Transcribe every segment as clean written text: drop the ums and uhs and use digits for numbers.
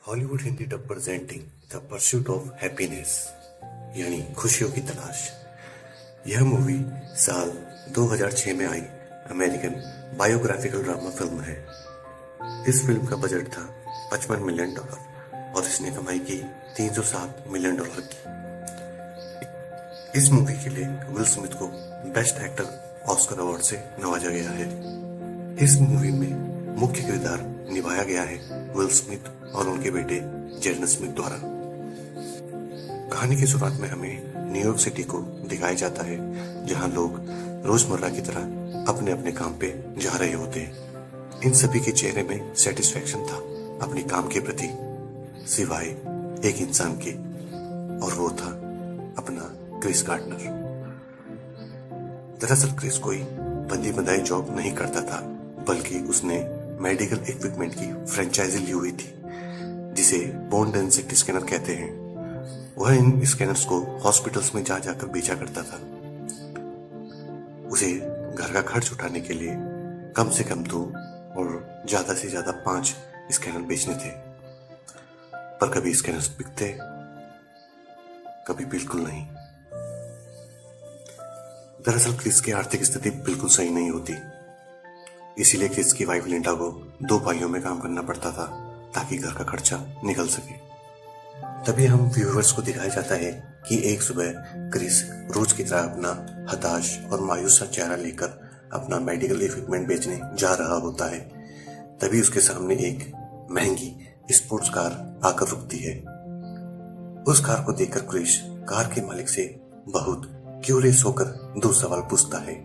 Hollywood Hindi dub presenting the pursuit of happiness यानी खुशियों की तलाश। यह मूवी साल 2006 में आई अमेरिकन बायोग्राफिकल ड्रामा फिल्म है। इस फिल्म का बजट था $55 मिलियन और इसने कमाई की $307 मिलियन की। इस मूवी के लिए विल स्मिथ को बेस्ट एक्टर ऑस्कर अवार्ड से नवाजा गया है। इस मूवी में मुख्य किरदार निभाया गया है विल स्मिथ और उनके बेटे जेडन स्मिथ द्वारा। कहानी की शुरुआत में हमें न्यूयॉर्क सिटी को दिखाया जाता है, जहां लोग रोजमर्रा की तरह अपने अपने काम पे जा रहे होते हैं। इन सभी के चेहरे में सेटिस्फैक्शन था अपने काम के प्रति, सिवाय एक इंसान के, और वो था अपना क्रिस गार्डनर। दरअसल क्रिस कोई बंदी बंधाई जॉब नहीं करता था, बल्कि उसने मेडिकल इक्विपमेंट की फ्रेंचाइजी ली हुई थी, जिसे बोन डेंसिटी स्कैनर कहते हैं। वह इन स्कैनर्स को हॉस्पिटल्स में जा जाकर बेचा करता था। उसे घर का खर्च उठाने के लिए कम से कम 2 और ज्यादा से ज्यादा 5 स्कैनर बेचने थे, पर कभी स्कैनर्स बिकते, कभी बिल्कुल नहीं। दरअसल क्रिस की आर्थिक स्थिति बिल्कुल सही नहीं होती, इसीलिए क्रिस की वाइफ लिंडा को 2 पाइयों में काम करना पड़ता था ताकि घर का खर्चा निकल सके। तभी हम व्यूअर्स को दिखाया जाता है कि एक सुबह क्रिस रोज की तरह अपना हताश और मायूस सा चेहरा लेकर अपना मेडिकल इक्विपमेंट बेचने जा रहा होता है। तभी उसके सामने एक महंगी स्पोर्ट्स कार आकर रुकती है। उस कार को देखकर क्रिस कार के मालिक से बहुत क्यूरियस होकर 2 सवाल पूछता है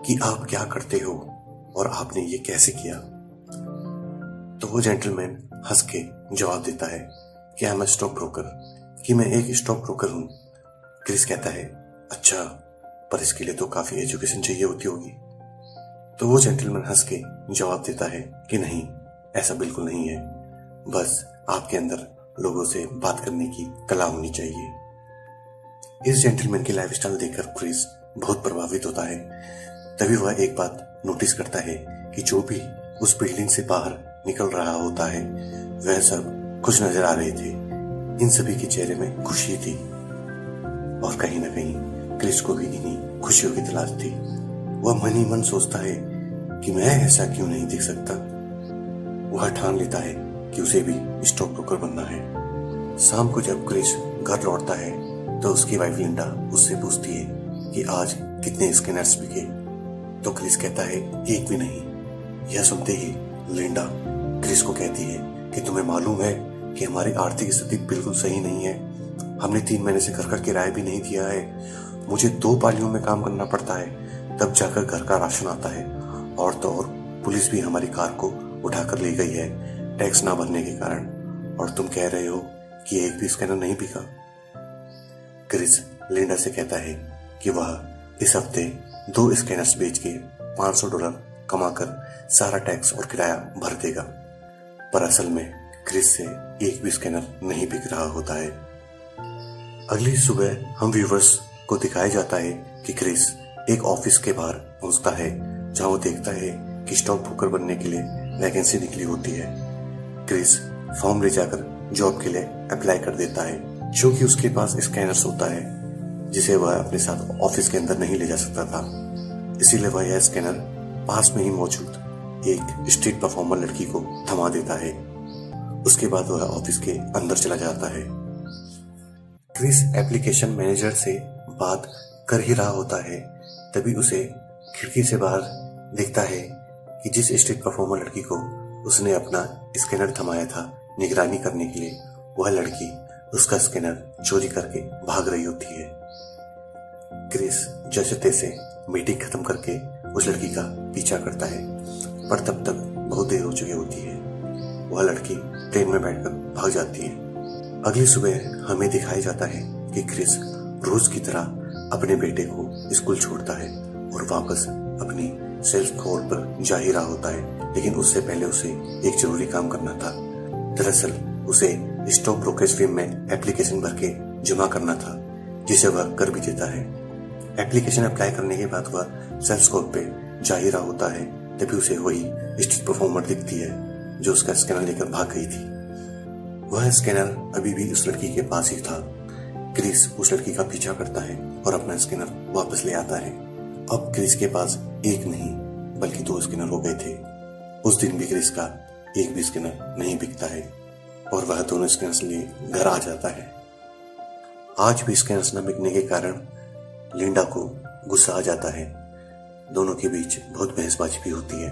कि आप क्या करते हो और आपने ये कैसे किया। तो वो जेंटलमैन हंस के जवाब देता है कि आई एम स्टॉक ब्रोकर, कि मैं एक स्टॉक ब्रोकर हूं। क्रिस कहता है, अच्छा, पर इसके लिए तो काफी एजुकेशन चाहिए होती होगी। तो वो जेंटलमैन हंस के जवाब देता है कि नहीं, ऐसा बिल्कुल नहीं है, बस आपके अंदर लोगों से बात करने की कला होनी चाहिए। इस जेंटलमैन की लाइफस्टाइल देखकर क्रिस बहुत प्रभावित होता है। तभी वह एक बात नोटिस करता है कि जो भी उस बिल्डिंग से बाहर निकल रहा होता है, वह सब खुश नजर आ रहे थे। इन सभी के चेहरे में खुशी थी, और कहीं ना कहीं क्रिस को भी इन्हीं खुशियों की तलाश थी। वह मन ही मन सोचता है कि मैं ऐसा क्यों नहीं देख सकता। वह ठान लेता है कि उसे भी स्टॉक ब्रोकर बनना है। शाम को जब क्रिस घर लौटता है तो उसकी वाइफ लिंडा उससे पूछती है कि आज कितने स्कैनर्स बिके। तो क्रिस कहता है, एक भी नहीं। यह सुनते ही लिंडा क्रिस को कहती है कि तुम्हें मालूम है कि हमारी आर्थिक स्थिति बिल्कुल सही नहीं है। हमने 3 महीने से घर का किराया भी नहीं दिया है। मुझे 2 पालियों में काम करना पड़ता है, तब जाकर घर का राशन आता है। और तो और पुलिस भी हमारी कार को उठाकर ले गई है टैक्स ना भरने के कारण, और तुम कह रहे हो कि एक भी स्कैनर नहीं बिका। क्रिस लिंडा से कहता है कि वह इस हफ्ते 2 स्कैनर्स बेच के $500 कमाकर सारा टैक्स और किराया भर देगा, पर असल में क्रिस से एक भी स्कैनर नहीं बिक रहा होता है। अगली सुबह हम व्यूवर्स को दिखाया जाता है कि क्रिस एक ऑफिस के बाहर पहुंचता है, जहां वो देखता है कि स्टॉक ब्रोकर बनने के लिए वैकेंसी निकली होती है। क्रिस फॉर्म ले जाकर जॉब के लिए अप्लाई कर देता है। क्योंकि उसके पास स्कैनर्स होता है जिसे वह अपने साथ ऑफिस के अंदर नहीं ले जा सकता था, इसीलिए वह यह स्कैनर पास में ही मौजूद एक स्ट्रीट परफॉर्मर लड़की को थमा देता है। उसके बाद वह ऑफिस के अंदर चला जाता है। क्रिस एप्लीकेशन मैनेजर से बात कर ही रहा होता है, तभी उसे खिड़की से बाहर दिखता है कि जिस स्ट्रीट परफॉर्मर लड़की को उसने अपना स्कैनर थमाया था निगरानी करने के लिए, वह लड़की उसका स्कैनर चोरी करके भाग रही होती है। क्रिस जैसे तैसे मीटिंग खत्म करके उस लड़की का पीछा करता है, पर तब तक बहुत देर हो चुकी होती है। वह लड़की ट्रेन में बैठकर भाग जाती है। अगली सुबह हमें दिखाया जाता है कि क्रिस रोज की तरह अपने बेटे को स्कूल छोड़ता है और वापस अपनी सेल्फ कॉल पर जा ही रहा होता है, लेकिन उससे पहले उसे एक जरूरी काम करना था। दरअसल उसे स्टॉक ब्रोकरेज फर्म में एप्लीकेशन भर के जमा करना था, जिसे वह कर भी देता है। एप्लीकेशन अप्लाई करने के बाद वह सेल्स कॉल पे जा ही रहा होता है, तभी उसे वही स्ट्रीट परफॉर्मर दिखती है जो उसका स्कैनर लेकर भाग गई थी। वह स्कैनर अभी भी उस लड़की के पास ही था। क्रिस उस लड़की का पीछा करता है और अपना स्कैनर वापस ले आता है। अब क्रिस के पास एक नहीं बल्कि 2 स्कैनर हो गए थे। उस दिन भी क्रिस का एक भी स्कैनर नहीं बिकता है और वह दोनों स्कैनर्स लिए घर आ जाता है। आज भी स्कैनर्स न बिकने के कारण लिंडा को गुस्सा आ जाता है। दोनों के बीच बहुत बहसबाजी भी होती है।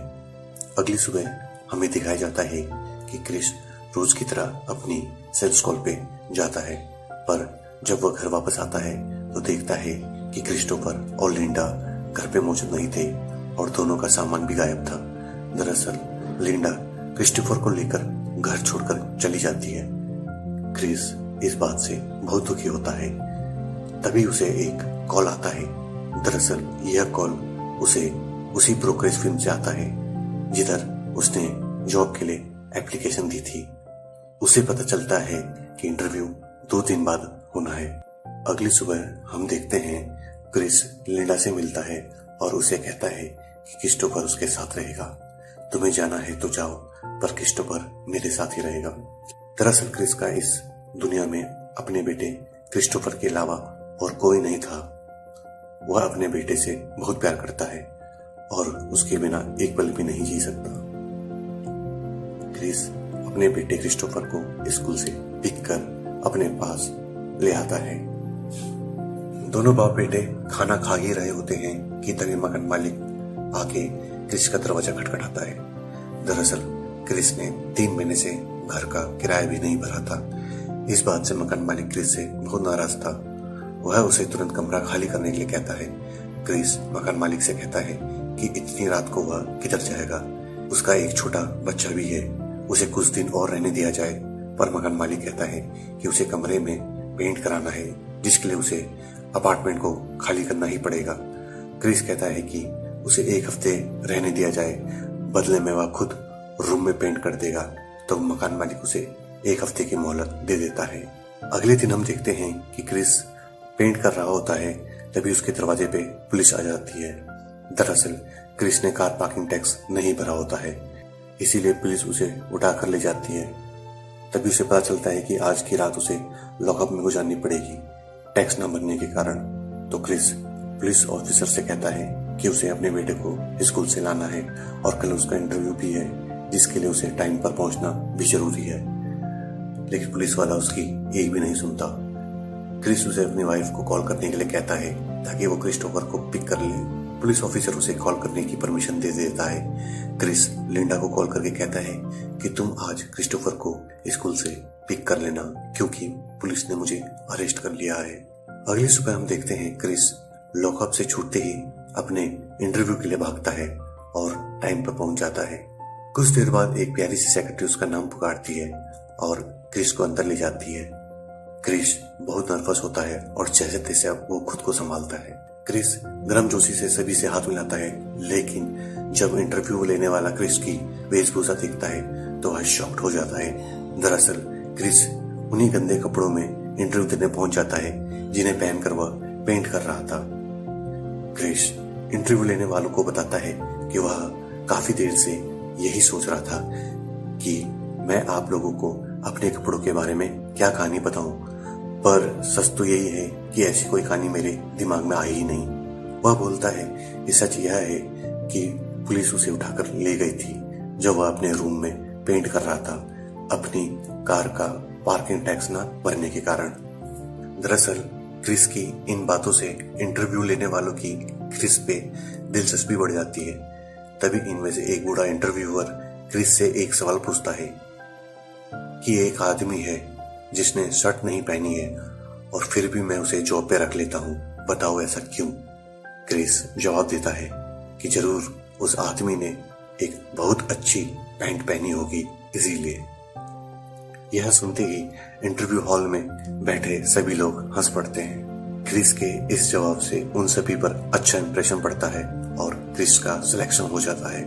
अगली सुबह हमें दिखाया जाता है कि क्रिस रोज की तरह अपनी सेल्स कॉल पे जाता है, पर जब वह घर वापस आता है तो देखता है कि क्रिस्टोफर और लिंडा घर पे मौजूद नहीं थे और दोनों का सामान भी गायब था। दरअसल लिंडा क्रिस्टोफर को लेकर घर छोड़कर चली जाती है। क्रिस इस बात से बहुत दुखी होता है। तभी उसे एक कॉल आता है। दरअसल यह कॉल उसे उसी ब्रोकरेज फर्म से आता है जिधर उसने जॉब के लिए एप्लीकेशन दी थी। उसे पता चलता है कि इंटरव्यू 2 दिन बाद होना है। अगली सुबह हम देखते हैं क्रिस लिंडा से मिलता है और उसे कहता है कि क्रिस्टोफर उसके साथ रहेगा। तुम्हें जाना है तो जाओ, पर क्रिस्टोफर मेरे साथ ही रहेगा। दरअसल क्रिस का इस दुनिया में अपने बेटे क्रिस्टोफर के अलावा और कोई नहीं था। वह अपने बेटे से बहुत प्यार करता है और उसके बिना एक पल भी नहीं जी सकता। क्रिस अपने बेटे क्रिस्टोफर को स्कूल से पिक कर अपने पास ले आता है। दोनों बाप बेटे खाना खा ही रहे होते हैं कि तभी मकान मालिक आके क्रिस का दरवाजा खटखटाता है। दरअसल क्रिस ने 3 महीने से घर का किराया भी नहीं भरा था। इस बात से मकान मालिक क्रिस से बहुत नाराज था। वह उसे तुरंत कमरा खाली करने के लिए कहता है। क्रिस मकान मालिक से कहता है कि इतनी रात को वह किधर जाएगा, उसका एक छोटा बच्चा भी है, उसे कुछ दिन और रहने दिया जाए। पर मकान मालिक कहता है कि उसे कमरे में पेंट कराना है, जिसके लिए उसे अपार्टमेंट को खाली करना ही पड़ेगा। क्रिस कहता है कि उसे 1 हफ्ते रहने दिया जाए, बदले में वह खुद रूम में पेंट कर देगा। तो मकान मालिक उसे 1 हफ्ते की मोहलत दे देता है। अगले दिन हम देखते हैं कि क्रिस पेंट कर रहा होता है, तभी उसके दरवाजे पे पुलिस आ जाती है। दरअसल क्रिस ने कार पार्किंग टैक्स नहीं भरा होता है, इसीलिए पुलिस उसे उठा कर ले जाती है। तभी उसे पता चलता है कि आज की रात उसे लॉकअप में गुजारनी पड़ेगी टैक्स न भरने के कारण। तो क्रिस पुलिस ऑफिसर से कहता है कि उसे अपने बेटे को स्कूल से लाना है और कल उसका इंटरव्यू भी है, जिसके लिए उसे टाइम पर पहुंचना भी जरूरी है। लेकिन पुलिस वाला उसकी एक भी नहीं सुनता। क्रिस उसे अपनी वाइफ को कॉल करने के लिए कहता है ताकि वो क्रिस्टोफर को पिक कर ले। पुलिस ऑफिसर उसे कॉल करने की परमिशन दे देता है। क्रिस लिंडा को कॉल करके कहता है कि तुम आज क्रिस्टोफर को स्कूल से पिक कर लेना, क्योंकि पुलिस ने मुझे अरेस्ट कर लिया है। अगली सुबह हम देखते हैं क्रिस लॉकअप से छूटते ही अपने इंटरव्यू के लिए भागता है और टाइम पर पहुंच जाता है। कुछ देर बाद एक प्यारी सी सेक्रेटरी उसका नाम पुकारती है और क्रिस को अंदर ले जाती है। क्रिस बहुत नर्वस होता है और जैसे तैसे वो खुद को संभालता है। क्रिस गर्मजोशी से सभी से हाथ मिलाता है, लेकिन जब इंटरव्यू लेने वाला क्रिस की वेशभूषा देखता है तो वह शॉक्ड हो जाता है। दरअसल क्रिस उन्हीं गंदे कपड़ों में इंटरव्यू देने पहुंच जाता है जिन्हें पहनकर वह पेंट कर रहा था। क्रिस इंटरव्यू लेने वालों को बताता है कि वह काफी देर से यही सोच रहा था कि मैं आप लोगों को अपने कपड़ों के बारे में क्या कहानी बताऊं, पर सच तो यही है कि ऐसी कोई कहानी मेरे दिमाग में आई ही नहीं। वह बोलता है कि सच यह है कि पुलिस उसे उठाकर ले गई थी जब वह अपने रूम में पेंट कर रहा था, अपनी कार का पार्किंग टैक्स न भरने के कारण। दरअसल क्रिस की इन बातों से इंटरव्यू लेने वालों की क्रिस पे दिलचस्पी बढ़ जाती है। तभी इनमें से एक बूढ़ा इंटरव्यूअर क्रिस से एक सवाल पूछता है कि एक आदमी है जिसने शर्ट नहीं पहनी है और फिर भी मैं उसे जॉब पे रख लेता हूँ, बताओ ऐसा क्यों। क्रिस जवाब देता है कि जरूर उस आदमी ने एक बहुत अच्छी पैंट पहनी होगी, इसीलिए। यह सुनते ही इंटरव्यू हॉल में बैठे सभी लोग हंस पड़ते हैं। क्रिस के इस जवाब से उन सभी पर अच्छा इंप्रेशन पड़ता है और क्रिस का सिलेक्शन हो जाता है।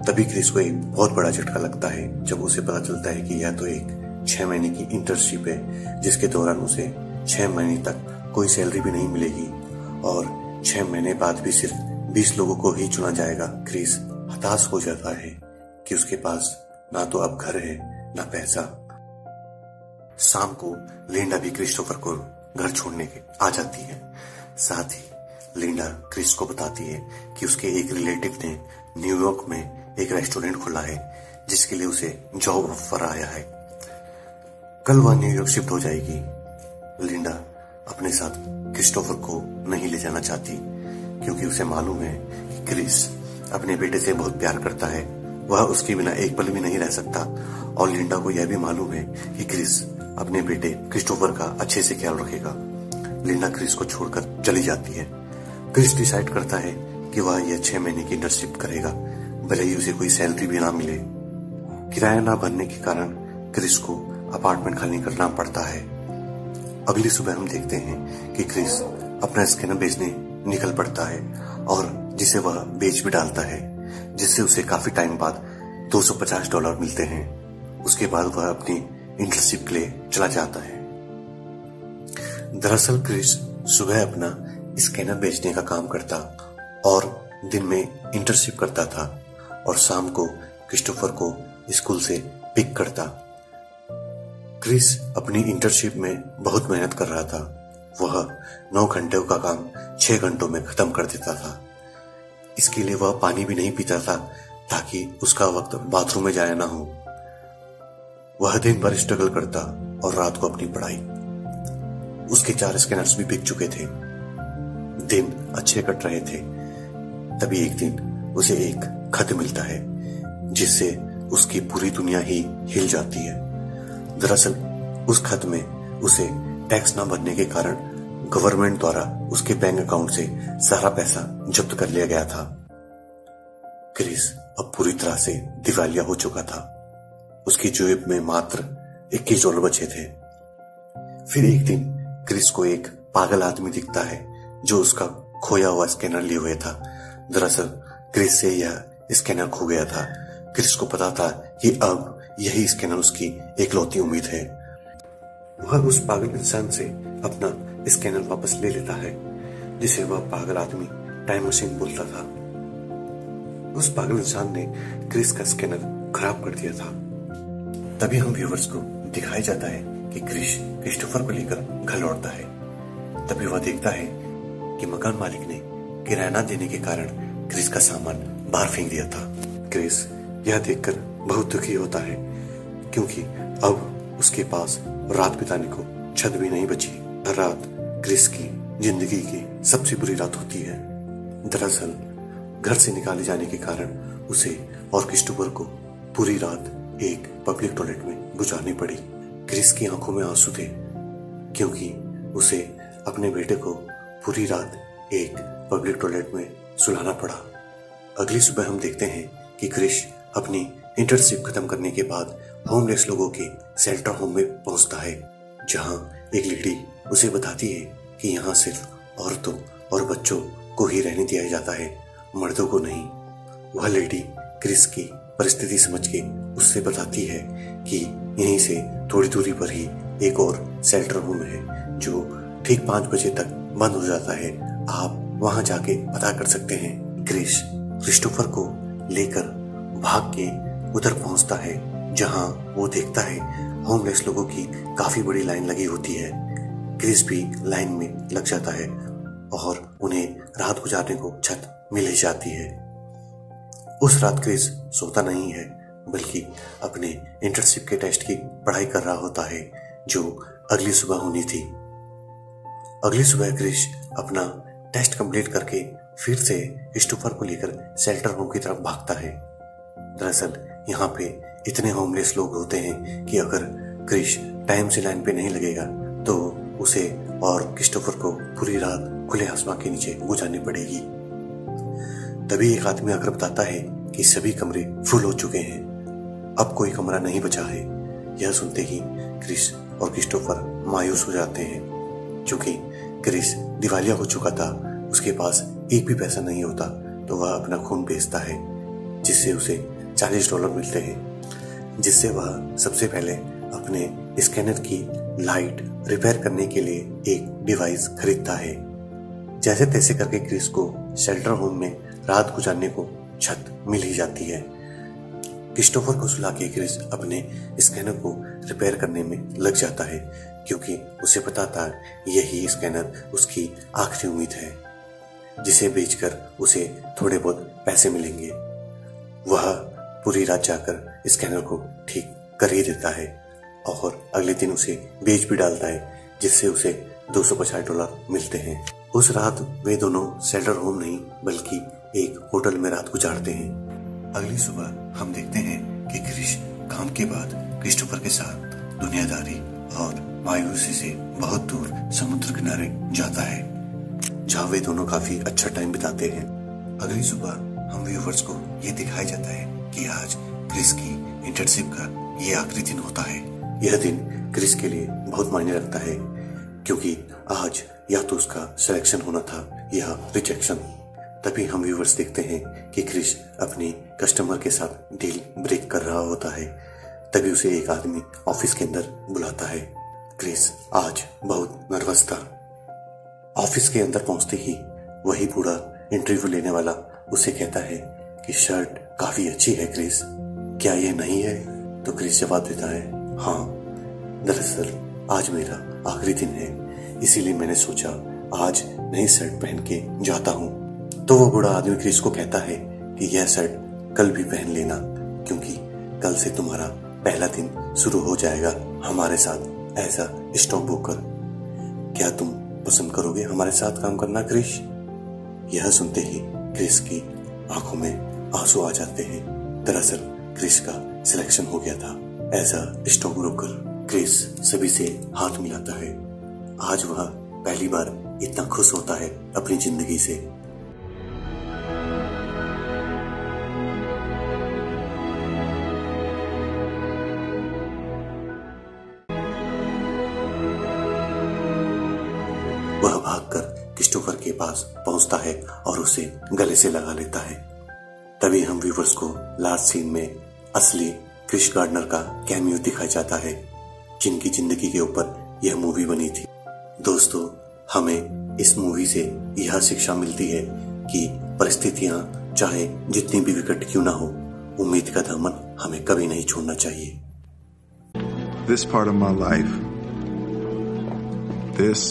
तभी क्रिस को एक बहुत बड़ा झटका लगता है जब उसे पता चलता है कि यह तो एक 6 महीने की इंटर्नशिप है, जिसके दौरान उसे 6 महीने तक कोई सैलरी भी नहीं मिलेगी और 6 महीने बाद भी सिर्फ 20 लोगों को ही चुना जाएगा। क्रिस हताश हो जाता है कि उसके पास ना तो अब घर है ना पैसा। शाम को लिंडा भी क्रिस्टोफर को घर छोड़ने के आ जाती है। साथ ही लिंडा क्रिस को बताती है कि उसके एक रिलेटिव ने न्यूयॉर्क में एक रेस्टोरेंट खोला है जिसके लिए उसे जॉब ऑफर आया है। कल वह न्यूयॉर्क शिफ्ट हो जाएगी। लिंडा अपने साथ क्रिस्टोफर को नहीं ले जाना चाहती क्योंकि उसे मालूम है कि क्रिस अपने बेटे से बहुत प्यार करता है, वह उसके बिना एक पल भी नहीं रह सकता। और लिंडा को यह भी मालूम है कि क्रिस अपने बेटे क्रिस्टोफर का अच्छे से ख्याल रखेगा। लिंडा क्रिस को छोड़कर चली जाती है। क्रिस डिसाइड करता है कि वह यह 6 महीने की इंटर्नशिप करेगा, भले ही उसे कोई सैलरी भी ना मिले। किराया ना भरने के कारण क्रिस को अपार्टमेंट खाली करना पड़ता है। अगली सुबह हम देखते हैं कि क्रिस अपना स्कैनर बेचने निकल पड़ता है और जिसे वह बेच भी डालता है, जिससे उसे काफी टाइम बाद $250 मिलते हैं। उसके बाद वह अपनी इंटर्नशिप के लिए चला जाता है। दरअसल क्रिस सुबह अपना स्कैनर बेचने का काम करता और दिन में इंटर्नशिप करता था और शाम को क्रिस्टोफर को स्कूल से पिक करता। क्रिस अपनी इंटर्नशिप में बहुत मेहनत कर रहा था। वह 9 घंटों का काम 6 घंटों में खत्म कर देता था। इसके लिए वह पानी भी नहीं पीता था ताकि उसका वक्त बाथरूम में जाया ना हो। वह दिन भर स्ट्रगल करता और रात को अपनी पढ़ाई। उसके 4 स्कैनर्स भी बिक चुके थे। दिन अच्छे कट रहे थे। तभी एक दिन उसे एक खत मिलता है जिससे उसकी पूरी दुनिया ही हिल जाती है। दरअसल उस खत में उसे टैक्स न भरने के कारण गवर्नमेंट द्वारा उसके बैंक अकाउंट से सारा पैसा जब्त कर लिया गया था। क्रिस अब पूरी तरह से दिवालिया हो चुका था। उसकी जेब में मात्र $21 बचे थे। फिर एक दिन क्रिस को एक पागल आदमी दिखता है जो उसका खोया हुआ स्कैनर लिए हुए था। दरअसल क्रिस से यह स्कैनर खो गया था। क्रिस को पता था कि अब यही स्कैनर उसकी एकलौती उम्मीद है। वह उस पागल इंसान से अपना स्कैनर वापस ले लेता है जिसे वह पागल आदमी टाइम मशीन बोलता था। उस पागल इंसान ने क्रिस का स्कैनर खराब कर दिया था। तभी हम व्यूवर्स को दिखाया जाता है कि क्रिस क्रिस्टोफर को लेकर घर लौटता है। तभी वह देखता है कि मकान मालिक ने किराया न देने के कारण क्रिस का सामान बाहर फेंक दिया था। क्रिस यह देखकर बहुत दुखी होता है क्योंकि अब उसके पास रात बिताने को छत भी नहीं बची। हर रात क्रिस की जिंदगी की सबसे बुरी रात होती है। दरअसल घर से निकाले जाने के कारण उसे और क्रिस्टोफर को पूरी रात एक पब्लिक टॉयलेट में गुजारनी पड़ी। क्रिस की आंखों में आंसू थे क्योंकि उसे अपने बेटे को पूरी रात एक पब्लिक टॉयलेट में सुलाना पड़ा। अगली सुबह हम देखते हैं कि क्रिस अपनी इंटर्नशिप खत्म करने के बाद होमलेस लोगों के शेल्टर होम में पहुंचता है, जहां एक लेडी उसे बताती है कि यहाँ सिर्फ औरतों और बच्चों को ही रहने दिया जाता है, मर्दों को नहीं। वह लेडी क्रिस की परिस्थिति समझ के उससे बताती है कि यहीं से थोड़ी दूरी पर ही एक और शेल्टर होम है जो ठीक 5 बजे तक बंद हो जाता है। आप वहां जाके पता कर सकते हैं। क्रिस क्रिस्टोफर को लेकर भाग के उधर पहुंचता है जहां वो देखता है होमलेस लोगों की काफी बड़ी लाइन लगी होती है। क्रिस भी लाइन में लग जाता है और उन्हें रात गुजारने को छत मिल ही जाती है। उस रात क्रिस सोता नहीं है बल्कि अपने इंटर्नशिप के टेस्ट की पढ़ाई कर रहा होता है जो अगली सुबह होनी थी। अगली सुबह क्रिस अपना टेस्ट कंप्लीट करके फिर से क्रिस्टोफर को लेकर शेल्टर होम की तरफ भागता है। दरअसल यहाँ पे इतने होमलेस लोग होते हैं कि अगर क्रिस टाइम से लाइन पे नहीं लगेगा तो उसे और क्रिस्टोफर को पूरी रात खुले आसमान के नीचे गुजारनी पड़ेगी। तभी एक आदमी आकर बताता है कि सभी कमरे फुल हो चुके हैं, अब कोई कमरा नहीं बचा है। यह सुनते ही क्रिस और क्रिस्टोफर मायूस हो जाते हैं। क्योंकि क्रिस दिवालिया हो चुका था, उसके पास एक भी पैसा नहीं होता, तो वह अपना खून बेचता है जिससे उसे $40 मिलते हैं, जिससे वह सबसे पहले अपने स्कैनर की लाइट रिपेयर करने के लिए एक डिवाइस खरीदता है। जैसे तैसे करके क्रिस को शेल्टर होम में रात गुजारने को छत मिल ही जाती है। क्रिस्टोफर को सुला के क्रिस अपने स्कैनर को रिपेयर करने में लग जाता है, क्योंकि उसे पता था यही स्कैनर उसकी आखिरी उम्मीद है, जिसे बेचकर उसे थोड़े बहुत पैसे मिलेंगे। वह पूरी रात जाकर स्कैनर को ठीक कर ही देता है और अगले दिन उसे बेच भी डालता है, जिससे उसे $250 मिलते हैं। उस रात वे दोनों शेल्टर होम नहीं बल्कि एक होटल में रात गुजारते हैं। अगली सुबह हम देखते हैं कि क्रिस काम के बाद क्रिस्टोफर के साथ दुनियादारी और मायूसी से बहुत दूर समुद्र किनारे जाता है, जहाँ वे दोनों काफी अच्छा टाइम बिताते हैं। अगली सुबह हम व्यूवर्स को ये दिखाया जाता है कि आज क्रिस की इंटर्नशिप का ये आखिरी दिन होता है। यह दिन क्रिस के लिए बहुत मायने रखता है, क्योंकि आज या तो उसका सिलेक्शन होना था या रिजेक्शन। तभी हम व्यूवर्स देखते हैं कि क्रिस अपनी कस्टमर के साथ डील ब्रेक कर रहा होता है। तभी उसे एक आदमी ऑफिस के अंदर बुलाता है। क्रिस आज बहुत नर्वस था। ऑफिस के अंदर पहुंचते ही वही बूढ़ा इंटरव्यू लेने वाला उसे कहता है कि शर्ट काफी अच्छी है क्रिस, क्या ये नहीं है? तो क्रिस जवाब देता है, हाँ, दरअसल आज मेरा आखिरी दिन है, इसीलिए मैंने सोचा आज नई शर्ट पहन के जाता हूँ। तो वो बूढ़ा आदमी क्रिस को कहता है कि यह शर्ट कल भी पहन लेना, क्योंकि कल से तुम्हारा पहला दिन शुरू हो जाएगा हमारे साथ एज अ स्टॉक ब्रोकर। क्या तुम पसंद करोगे हमारे साथ काम करना क्रिस? यह सुनते ही क्रिस की आंखों में आंसू आ जाते हैं। दरअसल क्रिस का सिलेक्शन हो गया था as a stockbroker. Chris सभी से हाथ मिलाता है। आज वह पहली बार इतना खुश होता है अपनी जिंदगी से। वह भागकर क्रिस्टोफर के पास पहुंचता है और उसे गले से लगा लेता है। तभी हम व्यूवर्स को लास्ट सीन में असली क्रिस गार्डनर का कैमियो दिखाया जाता है, जिनकी जिंदगी के ऊपर यह मूवी बनी थी। दोस्तों, हमें इस मूवी से यह शिक्षा मिलती है कि परिस्थितियां चाहे जितनी भी विकट क्यों ना हो, उम्मीद का दामन हमें कभी नहीं छोड़ना चाहिए। This part of my life, this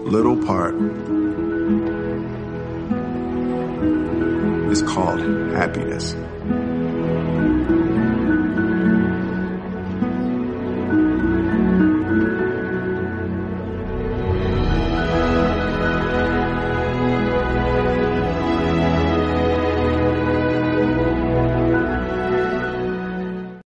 little part is called happiness.